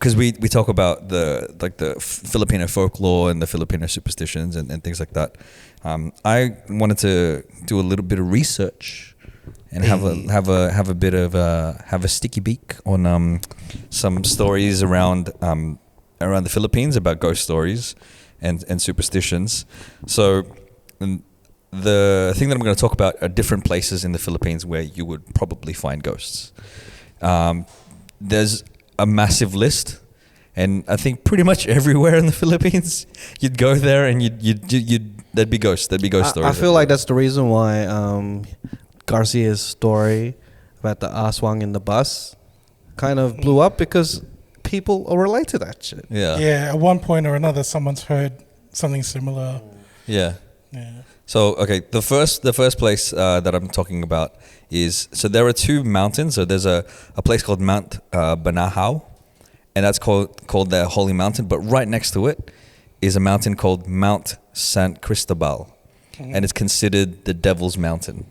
because we talk about the Filipino folklore and the Filipino superstitions and things like that. I wanted to do a little bit of research and have a bit of have a sticky beak on some stories around the Philippines about ghost stories and superstitions. So the thing that I'm going to talk about are different places in the Philippines where you would probably find ghosts. There's a massive list, and I think pretty much everywhere in the Philippines, you'd go there and there'd be ghosts. There'd be ghost stories. I feel like that's the reason why Garcia's story about the aswang in the bus kind of blew up, because people relate to that shit. Yeah. Yeah. At one point or another, someone's heard something similar. Yeah. Yeah. So, okay, the first place that I'm talking about is, so there are two mountains. So there's a place called Mount Banahaw, and that's called the Holy Mountain. But right next to it is a mountain called Mount San Cristobal, and it's considered the Devil's Mountain.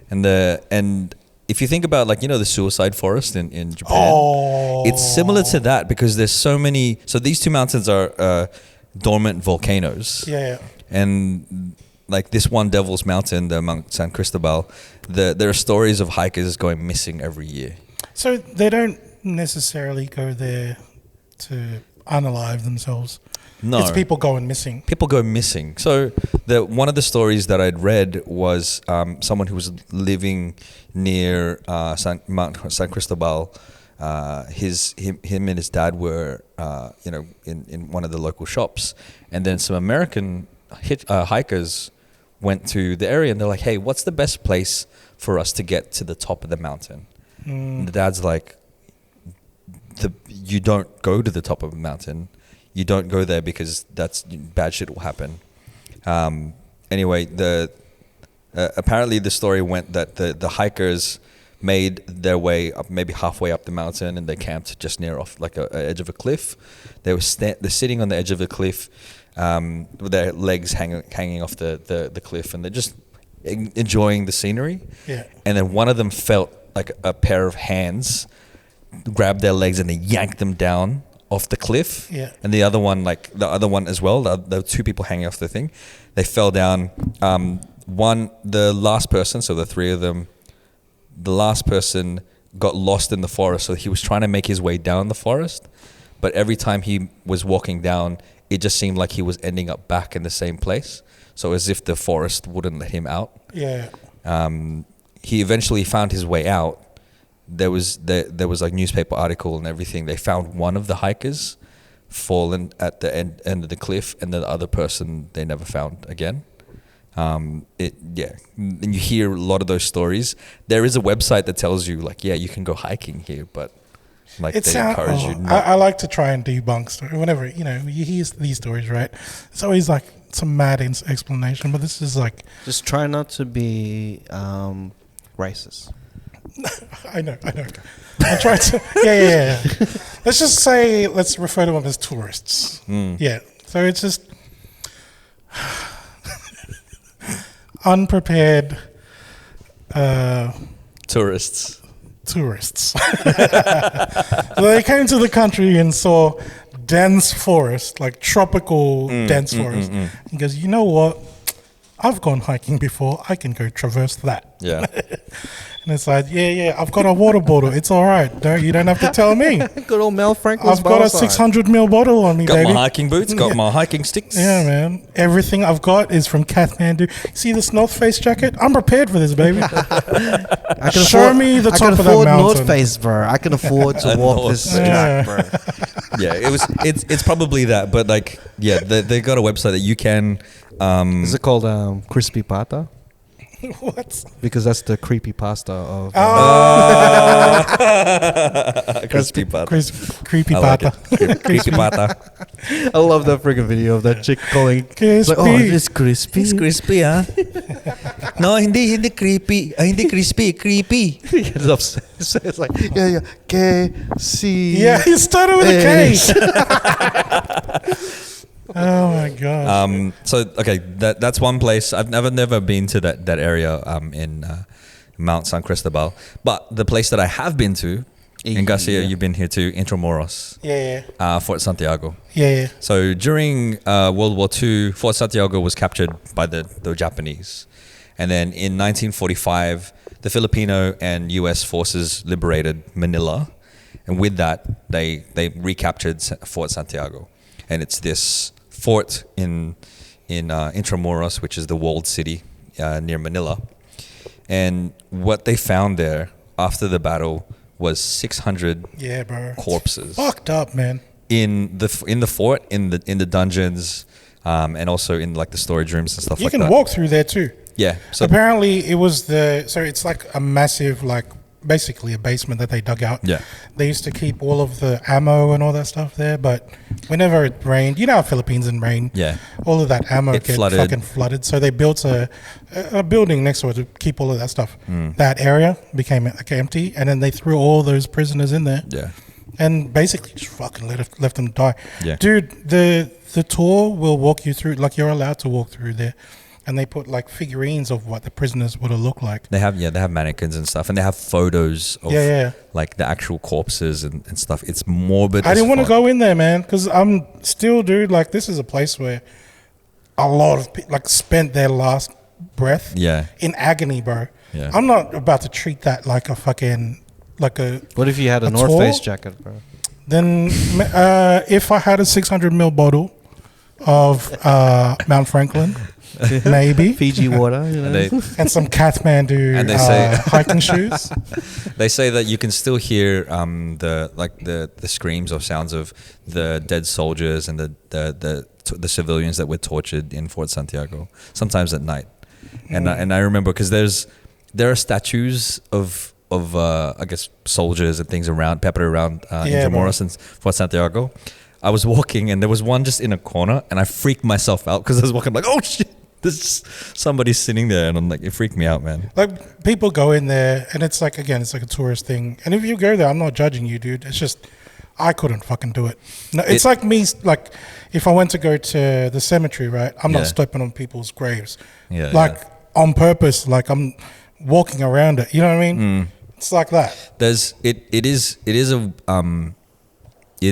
And if you think about, like, the suicide forest in Japan, it's similar to that, because there's so many. So these two mountains are dormant volcanoes. Yeah. And like this one Devil's Mountain, the Mount San Cristobal, there are stories of hikers going missing every year. So they don't necessarily go there to unalive themselves. No. It's people going missing. People go missing. So one of the stories that I'd read was someone who was living near Mount San Cristobal. Him and his dad were, in one of the local shops, and then some American hikers went to the area, and they're like, "Hey, what's the best place for us to get to the top of the mountain?" And the dad's like, "You don't go to the top of the mountain. You don't go there because that's bad shit will happen." Anyway, apparently the story went that the hikers made their way up, maybe halfway up the mountain, and they camped just near off like a edge of a cliff. They're sitting on the edge of a cliff, with their legs hanging off the cliff, and they're just enjoying the scenery. Yeah. And then one of them felt like a pair of hands grab their legs and they yanked them down off the cliff. Yeah. And the other one as well, the two people hanging off the thing, they fell down. The last person, so the three of them, the last person got lost in the forest. So he was trying to make his way down the forest, but every time he was walking down, it just seemed like he was ending up back in the same place. So as if the forest wouldn't let him out. Yeah. He eventually found his way out. There was like newspaper article and everything. They found one of the hikers fallen at the end of the cliff, and the other person they never found again. And you hear a lot of those stories. There is a website that tells you, like, yeah, you can go hiking here, but like they encourage you not. I like to try and debunk stories. Whenever, you hear these stories, right? It's always like some mad explanation, but this is like... Just try not to be racist. I know. I try to... Yeah. Let's refer to them as tourists. Yeah. So it's just... unprepared Tourists. So they came to the country and saw dense forest, like tropical dense forest. He goes, you know what? I've gone hiking before. I can go traverse that. Yeah. And it's like, yeah, I've got a water bottle. It's all right. You don't have to tell me. Good old Mel Franklin's I've got a 600 ml bottle on me, Got baby. my hiking boots, got my hiking sticks. Yeah, man. Everything I've got is from Kathmandu. See this North Face jacket? I'm prepared for this, baby. Show me the top of that mountain. I can afford North Face, bro. I can afford to walk this track, bro. Yeah, it's probably that, but like, yeah, they got a website that you can. Is it called Crispy Pata? What? Because that's the creepy pasta of... Crispy pata. Creepy I like pata. it. Crispy pata. I love that freaking video of that chick calling... Crispy. Like, oh, it's crispy. It's crispy, huh? No, hindi creepy. Hindi crispy, creepy. It's upset. It's like, yeah. K-C... Yeah, he started with a K. Oh my god. So okay, that's one place. I've never been to that area in Mount San Cristobal. But the place that I have been to And Garcia, Yeah. you've been here too, Intramuros, Yeah, Fort Santiago. yeah. So during World War II, Fort Santiago was captured by the Japanese. And then in 1945, the Filipino and US forces liberated Manila. And with that, they recaptured Fort Santiago. And it's this fort in Intramuros, which is the walled city near Manila. And what they found there after the battle was 600 Yeah, bro. corpses Fucked up, man. in the fort, in the dungeons, and also in like the storage rooms and stuff You like can that. walk through there too. Yeah. So Apparently, it was so it's like a massive, like basically a basement that they dug out. Yeah. They used to keep all of the ammo and all that stuff there, but whenever it rained, you know how Philippines in rain, Yeah. all of that ammo It get flooded. fucking flooded. So they built a building next to it to keep all of that stuff. Mm. That area became like empty, and then they threw all those prisoners in there. Yeah. And basically just fucking left them die. Yeah. Dude, the tour will walk you through, like you're allowed to walk through there. And they put like figurines of what the prisoners would have looked like. They have mannequins and stuff, and they have photos of Yeah. like the actual corpses and stuff. It's morbid. I didn't want to fuck. go in there, man, because I'm still, dude, like this is a place where a lot of people like spent their last breath Yeah. in agony, bro. Yeah. I'm not about to treat that like a fucking, like a, What if you had a A North tour? Face jacket, bro? then if I had a 600 ml bottle of Mount Franklin, maybe, Fiji water, you know? And they and some Kathmandu And they say- hiking shoes. they say that you can still hear the screams or sounds of the dead soldiers and the civilians that were tortured in Fort Santiago sometimes at night. And I remember because there are statues of I guess soldiers and things around peppered around Intramuros and Fort Santiago. I was walking and there was one just in a corner and I freaked myself out because I was walking like, oh shit, there's somebody sitting there, and I'm like, it freaked me out, man. Like people go in there, and it's like, again, it's like a tourist thing. And if you go there, I'm not judging you, dude. It's just I couldn't fucking do it. No, it's like me, like if I went to go to the cemetery, right? I'm Yeah. not stepping on people's graves, Yeah, like on purpose. Like I'm walking around it. You know what I mean? It's like that. It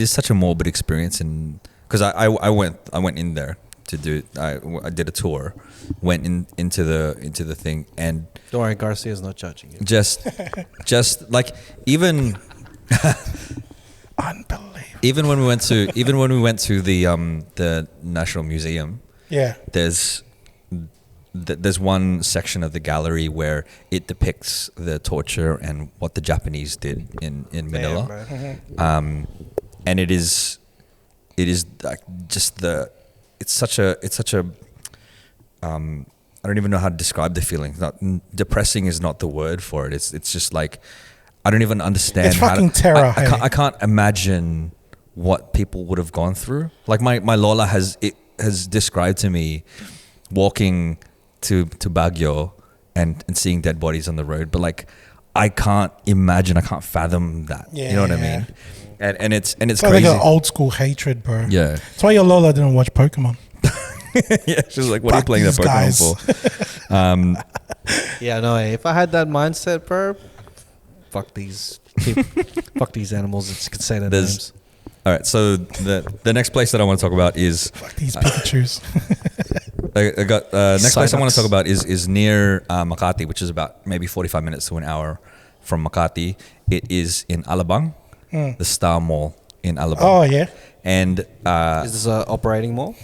is such a morbid experience, and because I went in there to do I did a tour, went into the thing, and Don't worry, Garcia's not judging you. just like even Unbelievable. even when we went to the National Museum, Yeah. there's one section of the gallery where it depicts the torture and what the Japanese did in Manila. And it is like just it's such a I don't even know how to describe the feeling. Not depressing is not the word for it. It's just like I don't even understand. It's fucking terror. I can't imagine what people would have gone through. Like my Lola has described to me walking to Baguio and seeing dead bodies on the road, but like I can't fathom that. Yeah, you know what I yeah. mean? And it's It's like crazy. an old school hatred, bro. Yeah. That's why your Lola didn't watch Pokemon. Yeah, she's like, what are you Fuck playing that these guys. Pokemon for? Yeah, no, if I had that mindset, bro, fuck these fuck these animals. It's could say their There's- names. All right, so the next place that I want to talk about is Fuck these Pikachus. I got next place I want to Psylocke. talk about is near Makati, which is about maybe 45 minutes to an hour from Makati. It is in Alabang, the Star Mall in Alabang. Oh yeah. And Is this a operating mall?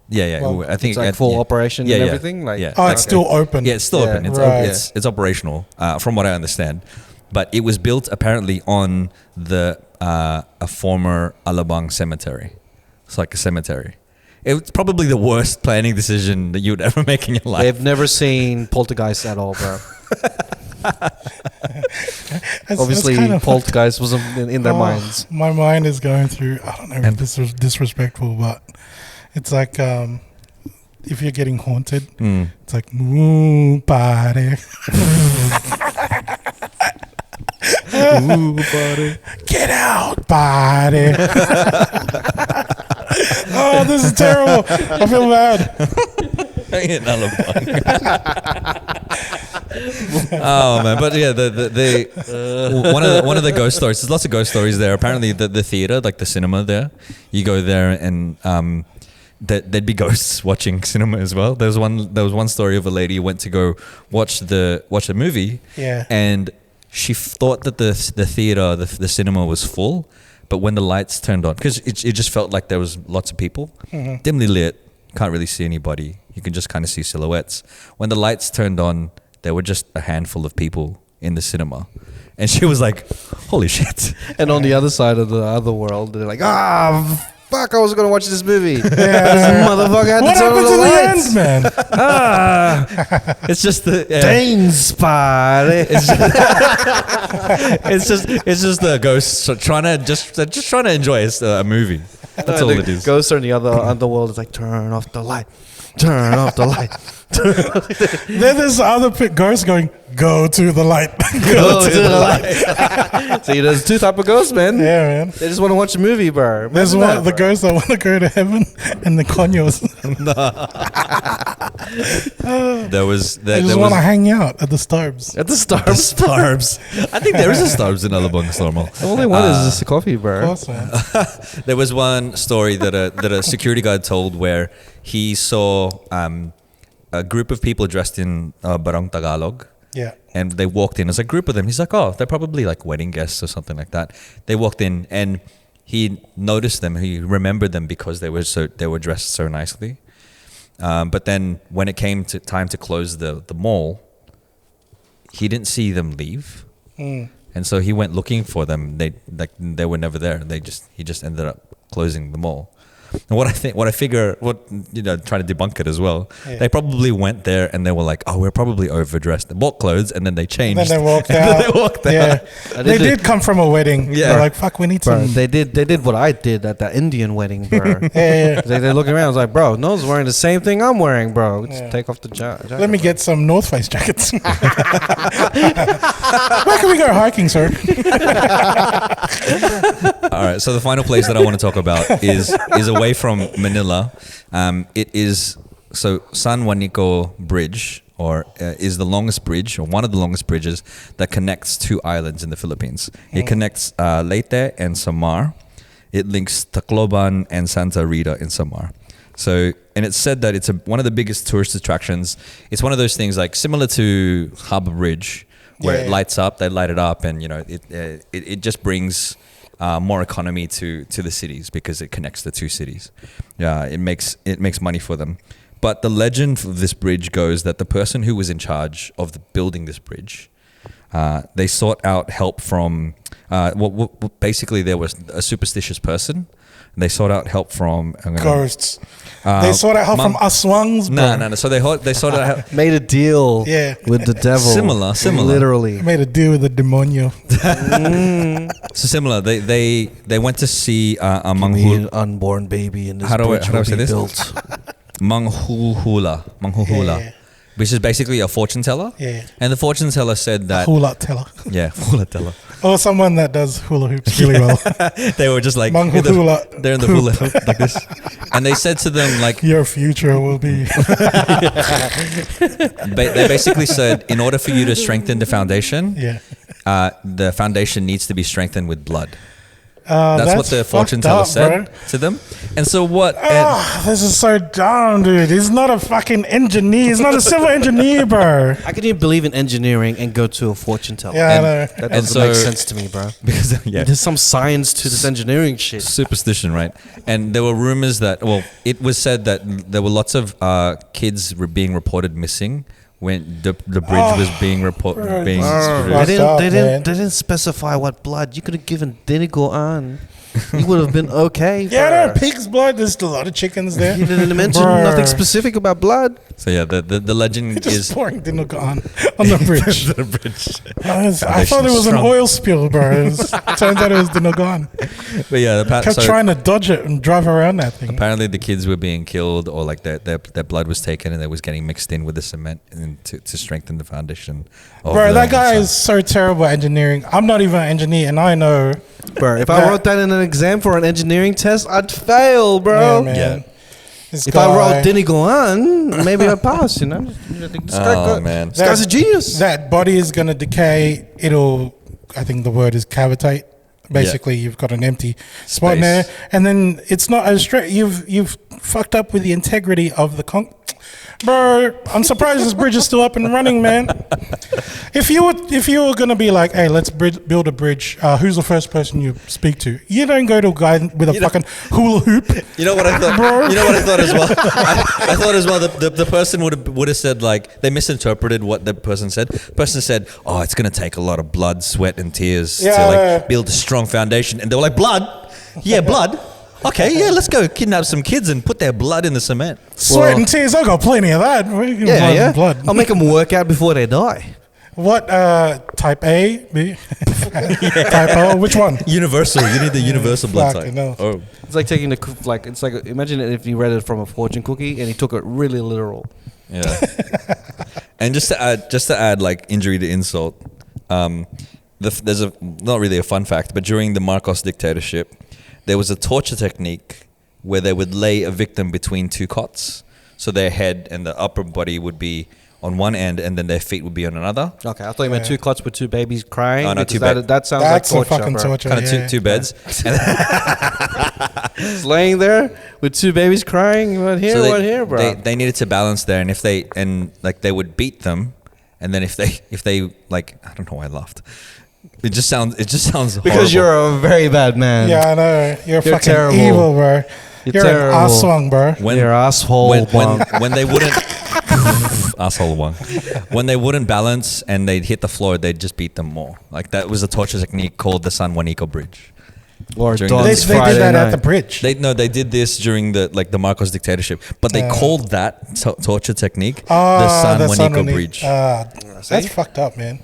yeah, Well, I think It's like full operation and everything? Like, yeah. Oh, Like, it's still open. Yeah, it's still Yeah. open. It's, Right. it's operational, from what I understand. But it was built apparently on a former Alabang cemetery. It's like a cemetery. It's probably the worst planning decision that you would ever make in your life. They've never seen Poltergeist at all, bro. Obviously, kind of Poltergeist was in their minds. My mind is going through. I don't know if this is disrespectful, but it's like if you're getting haunted, it's like ooh, party. Ooh, buddy. Get out, body. Oh, this is terrible. I feel bad. In Alabang. Oh man, but yeah, one of the ghost stories. There's lots of ghost stories there. Apparently, the theater, like the cinema there, you go there and there'd be ghosts watching cinema as well. There was one story of a lady who went to go watch a movie, Yeah. and she thought that the theater, the cinema was full, but when the lights turned on, because it just felt like there was lots of people, dimly lit, can't really see anybody. You can just kind of see silhouettes. When the lights turned on, there were just a handful of people in the cinema. And she was like, holy shit. And on the other side of the other world, they're like, fuck, I was going to watch this movie. Yeah. This motherfucker had What to turn happened on to the the lights. end, man? It's just the... Dance party. It's just the ghosts trying to enjoy a movie. That's all it is. Ghosts are in the other underworld. It's like, turn off the light. Turn off the light. Then there's other ghosts going, go to the light. Go to the light. See, there's two type of ghosts, man. Yeah, man. They just want to watch a movie, bro. There's Imagine the ghosts that want to go to heaven and the conyos. They just want to hang out at the Starbs. At the Starbs. Starbs. I think there is a Starbs in Alabang normal. The only one is just a coffee, Of bro. course, man. There was one story that a security guard told where he saw a group of people dressed in Barong Tagalog. Yeah. And they walked in as a group of them. He's like, oh, they're probably like wedding guests or something like that. They walked in and he noticed them. He remembered them because they were dressed so nicely. But then when it came to time to close the mall, he didn't see them leave. And so he went looking for them. They were never there. He just ended up closing the mall. And trying to debunk it as well. Yeah. They probably went there and they were like, "Oh, we're probably overdressed." They bought clothes and then they changed. And then they walked out. Yeah, they did come from a wedding. Yeah, they're like, "Fuck, we need some." They did what I did at that Indian wedding, bro. Yeah. They looking around. I was like, "Bro, no one's wearing the same thing I'm wearing, bro. Just take off the jacket." Let me get some North Face jackets. Where can we go hiking, sir? All right. So the final place that I want to talk about is away from Manila. It is San Juanico Bridge, is the longest bridge, or one of the longest bridges that connects two islands in the Philippines. It connects Leyte and Samar. It links Tacloban and Santa Rita in Samar. So, and it's said that it's one of the biggest tourist attractions. It's one of those things like similar to Harbour Bridge, where it lights up. They light it up, and it just brings more economy to the cities because it connects the two cities. Yeah, it makes money for them. But the legend of this bridge goes that the person who was in charge of building this bridge, they sought out help from. Basically, there was a superstitious person. And they sought out help from ghosts. They sought out help from Aswangs. No. So they sought out help. Made a deal with the devil. Similar. Literally. Made a deal with the demonio. So similar. They went to see a an unborn baby in this bridge will be built. Manghuhula. Which is basically a fortune teller. Yeah. And the fortune teller said that... Hula teller. Yeah, hula teller. Or someone that does hula hoops really well. They were just like... Manghuhula. They're in the hula hoop like this. And they said to them like... Your future will be... They basically said, in order for you to strengthen the foundation, the foundation needs to be strengthened with blood. That's what the fortune teller said to them. And so what? This is so dumb, dude. He's not a fucking engineer. He's not a civil engineer, bro. How can you believe in engineering and go to a fortune teller? Yeah, I know. That doesn't make sense to me, bro. Because there's some science to this engineering shit. Superstition, right? And there were rumors that, it was said that there were lots of kids being reported missing when the bridge was being reported. They didn't specify what blood. You could have given Dinigo on. You would have been okay. Yeah, there, pig's blood. There's a lot of chickens there. You didn't mention nothing specific about blood. So yeah, the legend just is pouring Dinigo on the bridge. The bridge. I thought it was an oil spill, bro. Turns out it was Dinigo on. But yeah, kept trying to dodge it and drive around that thing. Apparently, the kids were being killed, or like their blood was taken, and it was getting mixed in with the cement to strengthen the foundation. Bro, that guy is so terrible at engineering. I'm not even an engineer, and I know. Bro, if I wrote that in an exam for an engineering test, I'd fail, bro. Yeah, man. This If guy, I wrote Dinigoan, maybe I'd pass, you know? Man. This guy's a genius. that body is going to decay. It'll, I think the word is cavitate. Basically, you've got an empty spot in there, and then it's not as straight. You've fucked up with the integrity of the Bro, I'm surprised this bridge is still up and running, man. If you were gonna be like, hey, let's build a bridge, who's the first person you speak to? You don't go to a guy with a fucking hula hoop. You know what I thought? Bro. You know what I thought as well? I thought as well that the person would have said, like, they misinterpreted what the person said. The person said, oh, it's going to take a lot of blood, sweat and tears to like build a strong foundation. And they were like, blood? Yeah, blood. Okay, yeah, let's go kidnap some kids and put their blood in the cement. Sweat and tears, I got plenty of that. Blood. I'll make them work out before they die. What, type A? B? Type O? Which one? Universal. You need the universal blood Fucking type. hell. Oh. It's like taking it's like, imagine if you read it from a fortune cookie and he took it really literal. Yeah. And just to add like injury to insult, there's not really a fun fact, but during the Marcos dictatorship, there was a torture technique where they would lay a victim between two cots. So their head and the upper body would be on one end and then their feet would be on another. Okay, I thought you meant two cots with two babies crying. Oh, no, because two beds. that sounds That's like a fucking torture, bro. torture. Kind of two beds. And Just laying there with two babies crying. One here, so one here, bro. they needed to balance there, and they would beat them, and then if they like, I don't know why I laughed. It just sounds because horrible. you're a very bad man. Yeah, I know. You're fucking terrible. evil, bro. You're an terrible. aswang, bro. You're asshole. when they wouldn't asshole one. When they wouldn't balance and they'd hit the floor, they'd just beat them more. Like that was a torture technique called the San Juanico Bridge. Or During Don's They Friday did that night. at the bridge. They did this during the Marcos dictatorship, but they called that torture technique Ah, the San the Juanico Juanico. Bridge. That's fucked up, man.